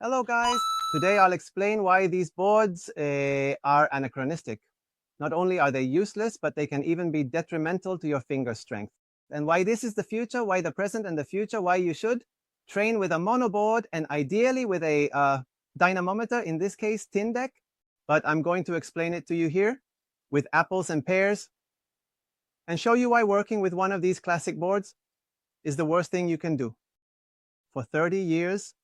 Hello guys, today I'll explain why these boards are anachronistic. Not only are they useless, but they can even be detrimental to your finger strength. And why this is the future, why the present and the future, why you should train with a monoboard and ideally with a dynamometer, in this case Tindeq. But I'm going to explain it to you here with apples and pears and show you why working with one of these classic boards is the worst thing you can do. For 30 years,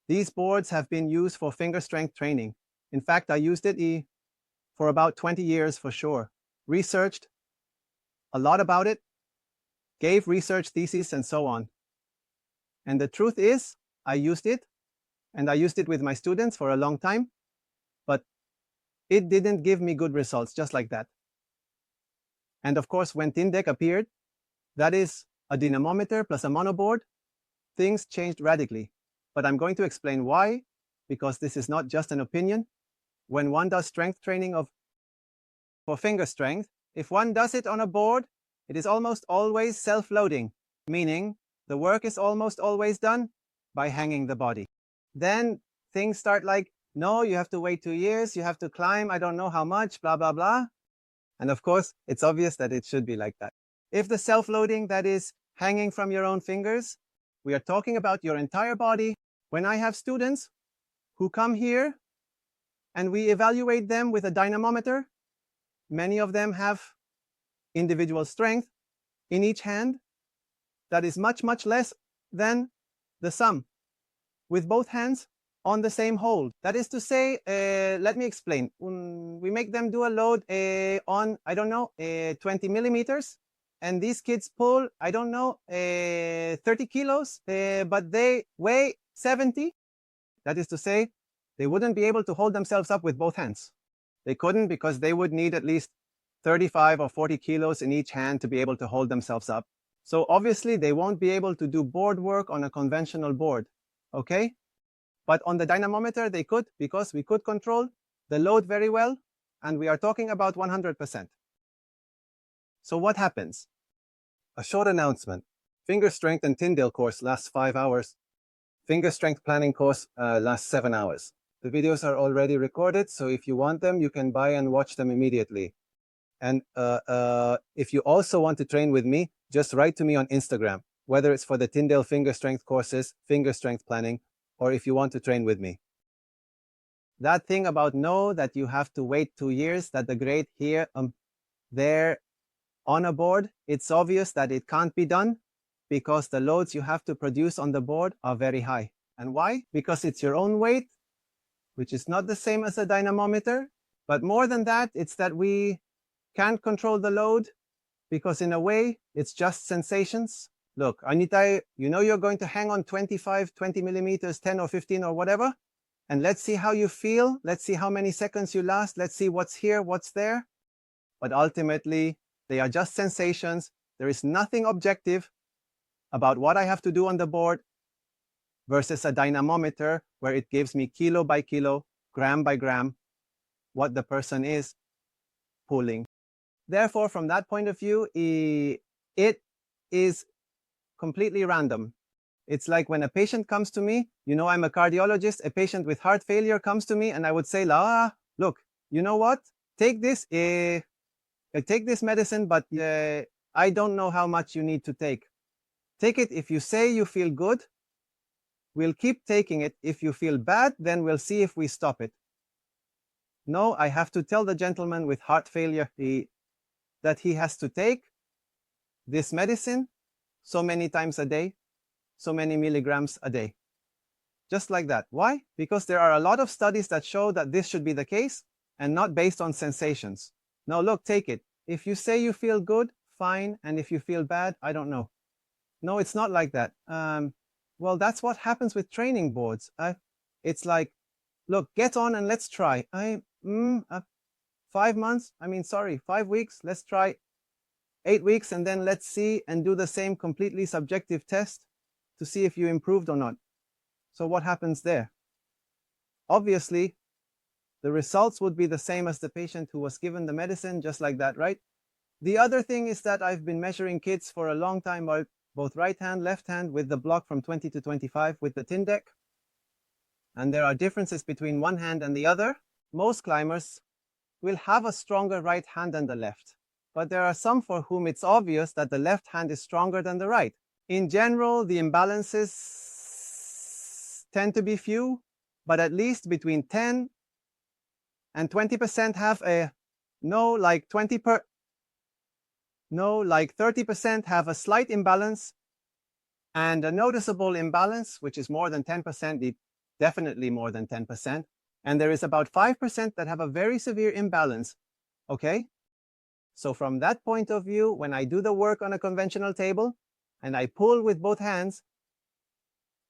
these boards have been used for finger strength training. In fact, I used it for about 20 years for sure. Researched a lot about it, gave research theses and so on. And the truth is, I used it, and I used it with my students for a long time, but it didn't give me good results, just like that. And of course, when Tindeq appeared, that is a dynamometer plus a monoboard, things changed radically. But I'm going to explain why, because this is not just an opinion. When one does strength training for finger strength, if one does it on a board, it is almost always self-loading, meaning the work is almost always done by hanging the body. Then things start like, no, you have to wait 2 years, you have to climb, I don't know how much, blah, blah, blah. And of course, it's obvious that it should be like that. If the self-loading, that is hanging from your own fingers, we are talking about your entire body. When I have students who come here and we evaluate them with a dynamometer, many of them have individual strength in each hand that is much, much less than the sum with both hands on the same hold. That is to say, let me explain. We make them do a load on, I don't know, 20 millimeters. And these kids pull, I don't know, 30 kilos, but they weigh 70. That is to say, they wouldn't be able to hold themselves up with both hands. They couldn't because they would need at least 35 or 40 kilos in each hand to be able to hold themselves up. So obviously, they won't be able to do board work on a conventional board, okay? But on the dynamometer, they could, because we could control the load very well, and we are talking about 100%. So what happens? A short announcement. Finger strength and Tyndale course lasts 5 hours. Finger strength planning course lasts 7 hours. The videos are already recorded, so if you want them, you can buy and watch them immediately. And if you also want to train with me, just write to me on Instagram, whether it's for the Tyndale finger strength courses, finger strength planning, or if you want to train with me. That thing about that you have to wait 2 years, that the grade here, there, on a board, it's obvious that it can't be done because the loads you have to produce on the board are very high. And why? Because it's your own weight, which is not the same as a dynamometer. But more than that, it's that we can't control the load because in a way, it's just sensations. Look, Anitai, you know you're going to hang on 25, 20 millimeters, 10 or 15 or whatever. And let's see how you feel. Let's see how many seconds you last. Let's see what's here, what's there. But ultimately, they are just sensations. There is nothing objective about what I have to do on the board versus a dynamometer where it gives me kilo by kilo, gram by gram, what the person is pulling. Therefore, from that point of view, it is completely random. It's like when a patient comes to me, you know, I'm a cardiologist, a patient with heart failure comes to me and I would say, look, you know what? Take this medicine, but I don't know how much you need to take. Take it if you say you feel good. We'll keep taking it. If you feel bad, then we'll see if we stop it. No, I have to tell the gentleman with heart failure that he has to take this medicine so many times a day, so many milligrams a day. Just like that. Why? Because there are a lot of studies that show that this should be the case and not based on sensations. No, look, take it. If you say you feel good, fine. And if you feel bad, I don't know. No, it's not like that. Well, that's what happens with training boards. It's like, look, get on and let's try. 5 months? 5 weeks. Let's try 8 weeks and then let's see and do the same completely subjective test to see if you improved or not. So what happens there? Obviously, the results would be the same as the patient who was given the medicine, just like that, right? The other thing is that I've been measuring kids for a long time, both right hand, left hand, with the block from 20 to 25 with the Tindeq. and there are differences between one hand and the other, most climbers will have a stronger right hand than the left. But there are some for whom it's obvious that the left hand is stronger than the right. In general, the imbalances tend to be few, but at least between 10 and 20% have a like 30% have a slight imbalance, and a noticeable imbalance, which is more than 10%, definitely more than 10%. And there is about 5% that have a very severe imbalance. Okay? So from that point of view, when I do the work on a conventional table and I pull with both hands,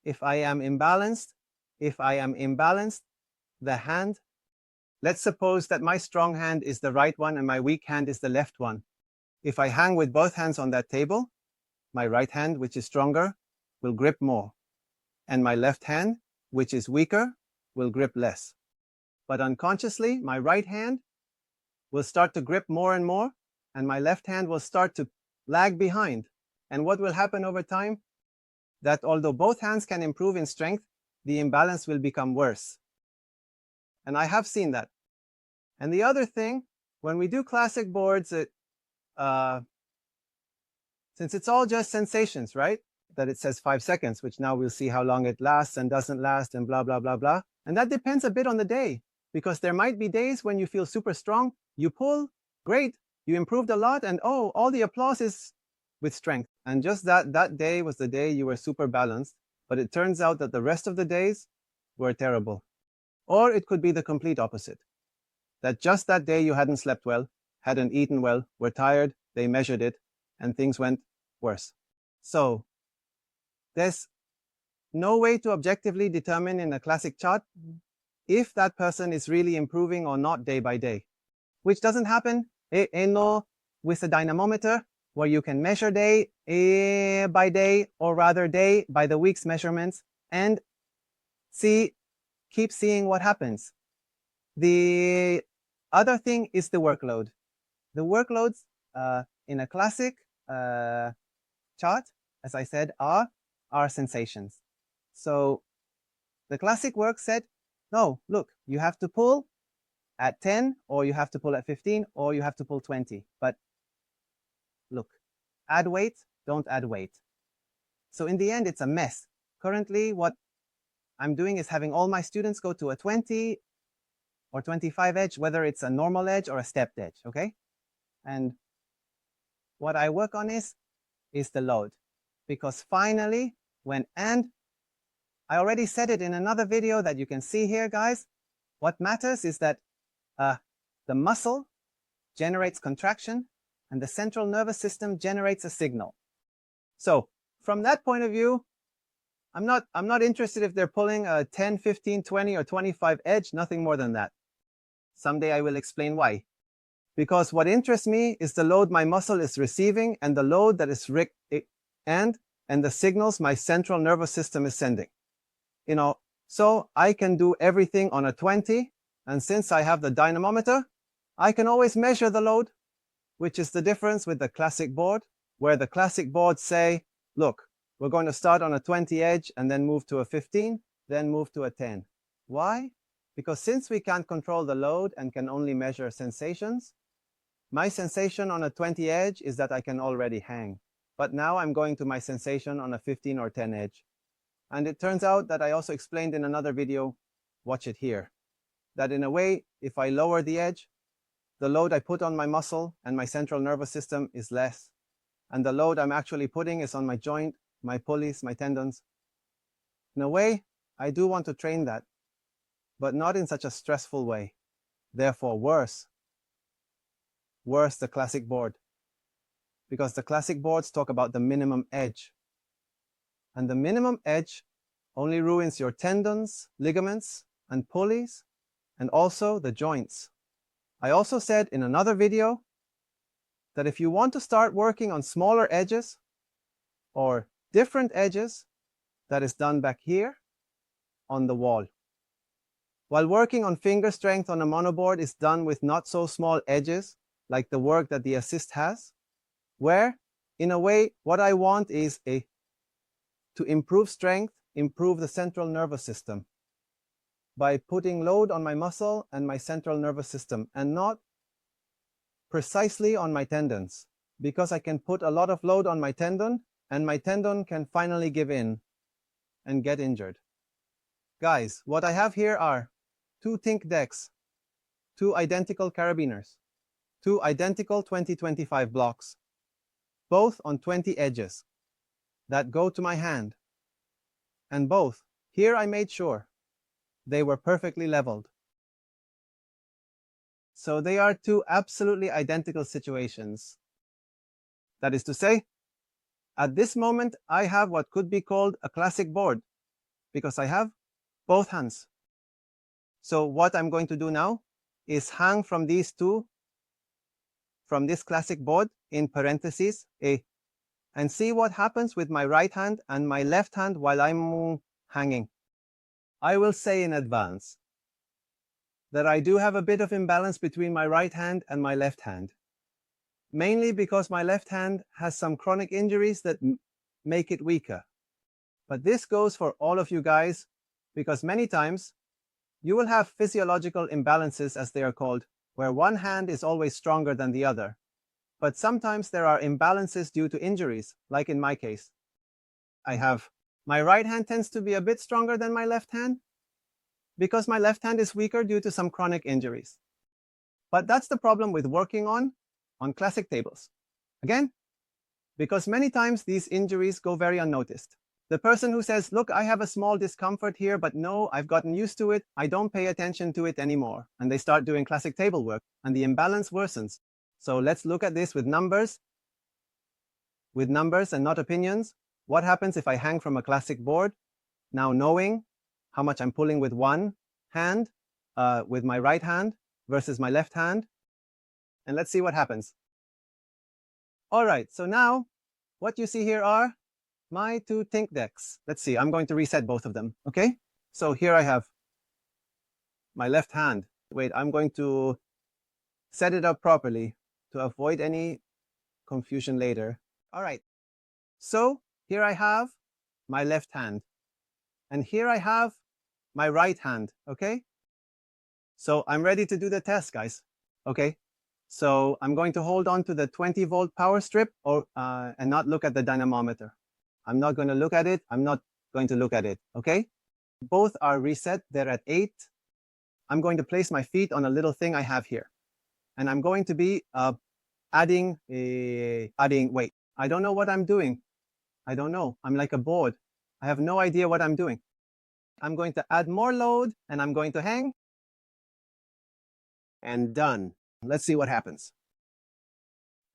if I am imbalanced, the hand, let's suppose that my strong hand is the right one and my weak hand is the left one. If I hang with both hands on that table, my right hand, which is stronger, will grip more, and my left hand, which is weaker, will grip less. But unconsciously, my right hand will start to grip more and more, and my left hand will start to lag behind. And what will happen over time? That although both hands can improve in strength, the imbalance will become worse. And I have seen that. And the other thing, when we do classic boards, since it's all just sensations, right? That it says 5 seconds, which now we'll see how long it lasts and doesn't last and blah, blah, blah, blah. And that depends a bit on the day, because there might be days when you feel super strong, you pull, great, you improved a lot, and oh, all the applause is with strength. And just that day was the day you were super balanced, but it turns out that the rest of the days were terrible. Or it could be the complete opposite, that just that day you hadn't slept well, hadn't eaten well, were tired, they measured it, and things went worse. So there's no way to objectively determine in a classic chart if that person is really improving or not day by day, which doesn't happen with a dynamometer, where you can measure day by day, or rather day by the week's measurements, and keep seeing what happens. The other thing is the workload. The workloads in a classic chart, as I said, are sensations. So the classic work said, no, look, you have to pull at 10, or you have to pull at 15, or you have to pull 20. But look, add weight, don't add weight. So in the end, it's a mess. Currently, what I'm doing is having all my students go to a 20 or 25 edge, whether it's a normal edge or a stepped edge, okay? And what I work on is the load. Because finally, and I already said it in another video that you can see here, guys, what matters is that the muscle generates contraction and the central nervous system generates a signal. So from that point of view, I'm not interested if they're pulling a 10, 15, 20, or 25 edge, nothing more than that. Someday I will explain why. Because what interests me is the load my muscle is receiving and the load that is and the signals my central nervous system is sending. So I can do everything on a 20, and since I have the dynamometer, I can always measure the load, which is the difference with the classic board, where the classic boards say, look, we're going to start on a 20 edge and then move to a 15, then move to a 10. Why? Because since we can't control the load and can only measure sensations, my sensation on a 20 edge is that I can already hang. But now I'm going to my sensation on a 15 or 10 edge. And it turns out that I also explained in another video, watch it here, that in a way, if I lower the edge, the load I put on my muscle and my central nervous system is less. And the load I'm actually putting is on my joint, my pulleys, my tendons. In a way, I do want to train that, but not in such a stressful way. Therefore, worse the classic board. Because the classic boards talk about the minimum edge. And the minimum edge only ruins your tendons, ligaments, and pulleys, and also the joints. I also said in another video that if you want to start working on smaller edges or different edges, that is done back here on the wall. While working on finger strength on a monoboard is done with not so small edges, like the work that the assist has, where, in a way, what I want is to improve strength, improve the central nervous system. by putting load on my muscle and my central nervous system, and not precisely on my tendons, because I can put a lot of load on my tendon, and my tendon can finally give in and get injured. Guys, what I have here are 2 Tindeqs, 2 identical carabiners, 2 identical 20-25 blocks, both on 20 edges that go to my hand, and both, here I made sure, they were perfectly leveled. So they are 2 absolutely identical situations. That is to say, at this moment, I have what could be called a classic board, because I have both hands. So what I'm going to do now is hang from these 2, from this classic board, in parentheses, and see what happens with my right hand and my left hand while I'm hanging. I will say in advance that I do have a bit of imbalance between my right hand and my left hand, mainly because my left hand has some chronic injuries that make it weaker. But this goes for all of you guys, because many times you will have physiological imbalances, as they are called, where one hand is always stronger than the other. But sometimes there are imbalances due to injuries, like in my case. My right hand tends to be a bit stronger than my left hand, because my left hand is weaker due to some chronic injuries. But that's the problem with working on classic tables. Again, because many times these injuries go very unnoticed. The person who says, look, I have a small discomfort here, but no, I've gotten used to it, I don't pay attention to it anymore. And they start doing classic table work, and the imbalance worsens. So let's look at this with numbers and not opinions. What happens if I hang from a classic board? Now, knowing how much I'm pulling with one hand, with my right hand versus my left hand, and let's see what happens. All right, so now what you see here are my 2 Tindeqs. Let's see, I'm going to reset both of them, okay? So here I have my left hand. Wait, I'm going to set it up properly to avoid any confusion later. All right, so here I have my left hand, and here I have my right hand, okay? So I'm ready to do the test, guys, okay? So I'm going to hold on to the 20-volt power strip and not look at the dynamometer. I'm not going to look at it. I'm not going to look at it, okay? Both are reset. They're at 8. I'm going to place my feet on a little thing I have here. And I'm going to be adding weight. I don't know what I'm doing. I don't know. I'm like a board. I have no idea what I'm doing. I'm going to add more load, and I'm going to hang. And done. Let's see what happens.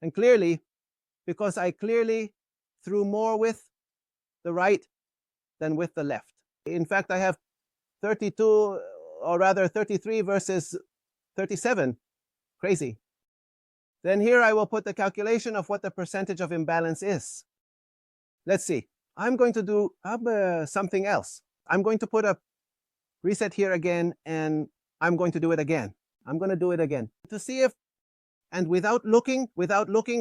And clearly, because I clearly threw more with the right than with the left. In fact, I have 32, or rather 33 versus 37. Crazy. Then here I will put the calculation of what the percentage of imbalance is. Let's see. I'm going to do something else. I'm going to put a reset here again, and I'm going to do it again. I'm going to do it again to see if, and without looking,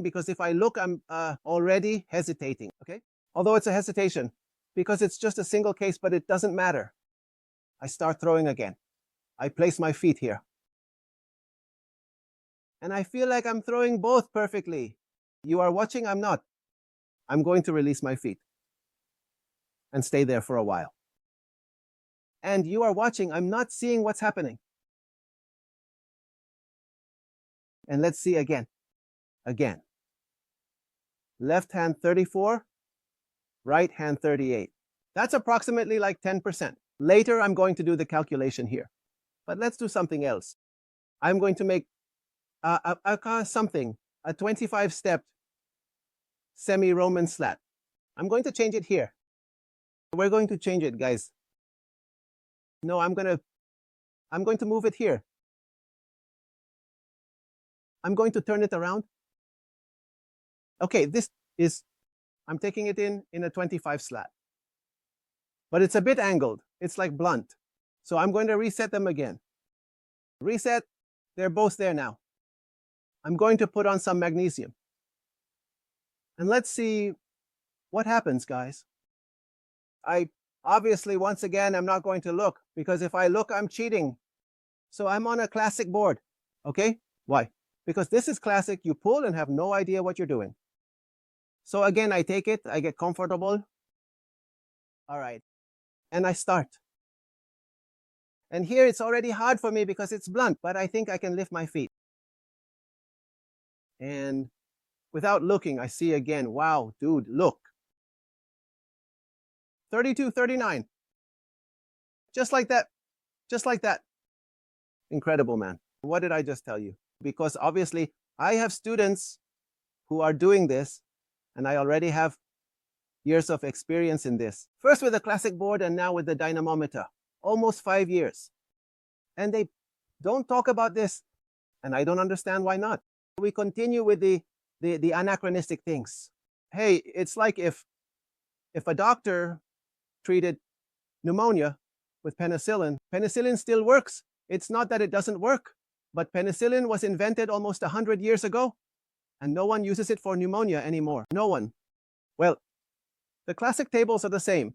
because if I look, I'm already hesitating, okay? Although it's a hesitation, because it's just a single case, but it doesn't matter. I start throwing again. I place my feet here. And I feel like I'm throwing both perfectly. You are watching, I'm not. I'm going to release my feet and stay there for a while. And you are watching, I'm not seeing what's happening. And let's see again. Again. Left hand 34, right hand 38. That's approximately like 10%. Later, I'm going to do the calculation here. But let's do something else. I'm going to make a 25-step semi-Roman slat. I'm going to change it here. We're going to change it, guys. No, I'm going to move it here. I'm going to turn it around. Okay, I'm taking it in a 25 slat. But it's a bit angled. It's like blunt. So I'm going to reset them again. Reset. They're both there now. I'm going to put on some magnesium. And let's see what happens, guys. I Obviously, once again, I'm not going to look, because if I look, I'm cheating. So I'm on a classic board. Okay? Why? Because this is classic. You pull and have no idea what you're doing. So again, I take it, I get comfortable. All right. And I start. And here it's already hard for me because it's blunt, but I think I can lift my feet. And without looking, I see again, wow, dude, look. 32, 39. Just like that. Just like that. Incredible, man. What did I just tell you? Because obviously I have students who are doing this, and I already have years of experience in this. First with the classic board and now with the dynamometer. Almost 5 years. And they don't talk about this, and I don't understand why not. We continue with the anachronistic things. Hey, it's like if a doctor treated pneumonia with penicillin, penicillin still works. It's not that it doesn't work, but penicillin was invented almost 100 years ago, and no one uses it for pneumonia anymore. No one. Well, the classic tables are the same.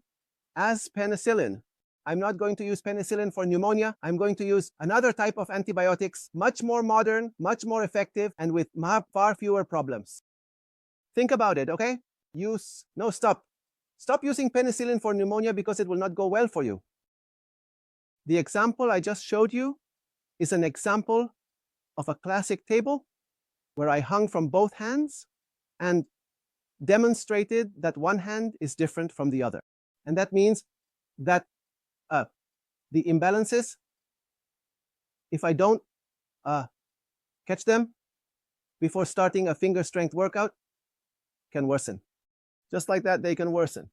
As penicillin, I'm not going to use penicillin for pneumonia. I'm going to use another type of antibiotics, much more modern, much more effective, and with far fewer problems. Think about it, okay? Stop. Stop using penicillin for pneumonia because it will not go well for you. The example I just showed you is an example of a classic table where I hung from both hands and demonstrated that one hand is different from the other. And that means that the imbalances, if I don't catch them before starting a finger strength workout, can worsen. Just like that, they can worsen.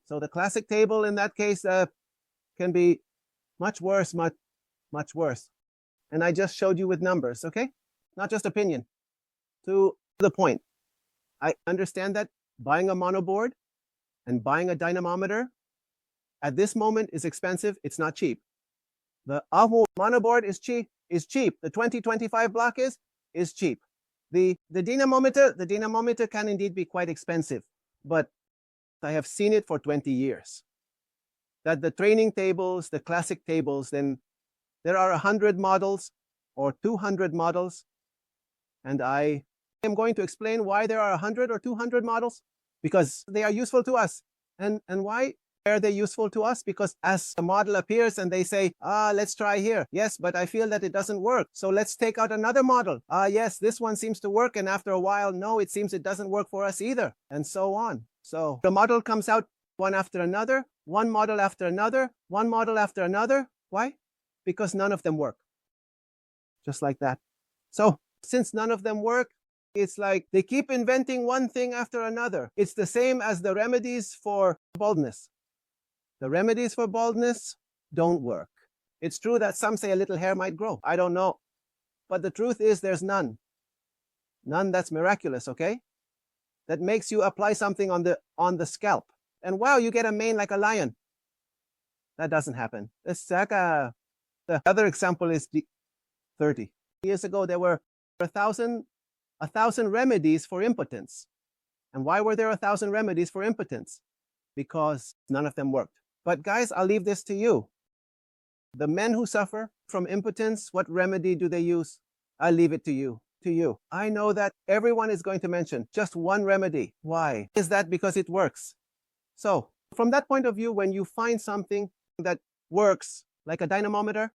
So the classic table in that case can be much worse, much worse. And I just showed you with numbers, okay? Not just opinion. To the point, I understand that buying a monoboard and buying a dynamometer at this moment is expensive. It's not cheap. The monoboard is cheap. The 2025 block is cheap. The dynamometer can indeed be quite expensive, but I have seen it for 20 years. That the training tables, the classic tables, then there are 100 models or 200 models, and I am going to explain why there are 100 or 200 models, because they are useful to us. And why are they useful to us? Because as a model appears and they say, let's try here. Yes, but I feel that it doesn't work. So let's take out another model. Yes, this one seems to work. And after a while, no, it seems it doesn't work for us either. And so on. So the model comes out one after another, one model after another, one model after another. Why? Because none of them work. Just like that. So since none of them work, it's like they keep inventing one thing after another. It's the same as the remedies for baldness. The remedies for baldness don't work. It's true that some say a little hair might grow. I don't know. But the truth is there's none. None that's miraculous, okay? That makes you apply something on the scalp. And wow, you get a mane like a lion. That doesn't happen. The other example is 30 years ago, there were 1,000 remedies for impotence. And why were there 1,000 remedies for impotence? Because none of them worked. But guys, I'll leave this to you. The men who suffer from impotence, what remedy do they use? I'll leave it to you. I know that everyone is going to mention just one remedy. Why? Is that because it works? So from that point of view, when you find something that works, like a dynamometer,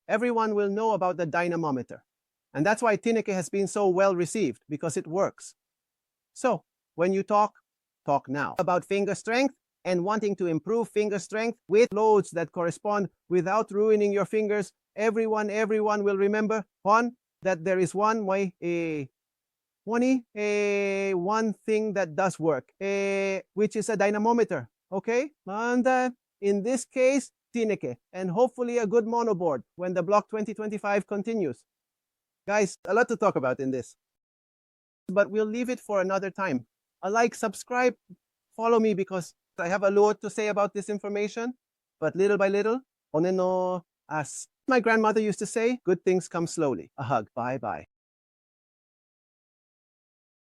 everyone will know about the dynamometer. And that's why Tindeq has been so well received, because it works. So when you talk now about finger strength and wanting to improve finger strength with loads that correspond without ruining your fingers, everyone will remember that there is one thing that does work, which is a dynamometer. Okay? And in this case, Tindeq, and hopefully a good monoboard when the block 2025 continues. Guys, a lot to talk about in this, but we'll leave it for another time. Subscribe, follow me, because I have a lot to say about this information, but little by little, oneno, as my grandmother used to say, good things come slowly. A hug. Bye-bye.